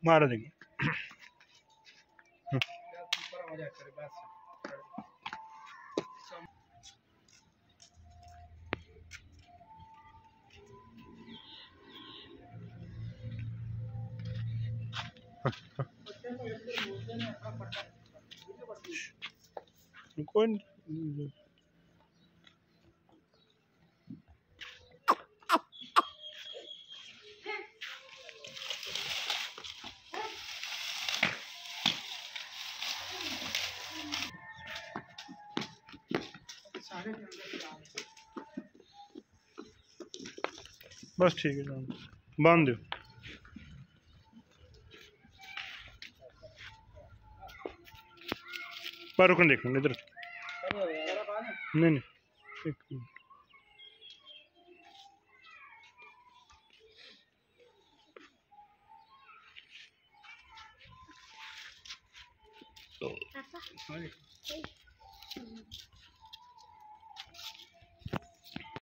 मार देंगे। कौन बस ठीक है, बांध दो। पर रुकन देख इधर, नहीं नहीं एक मिनट।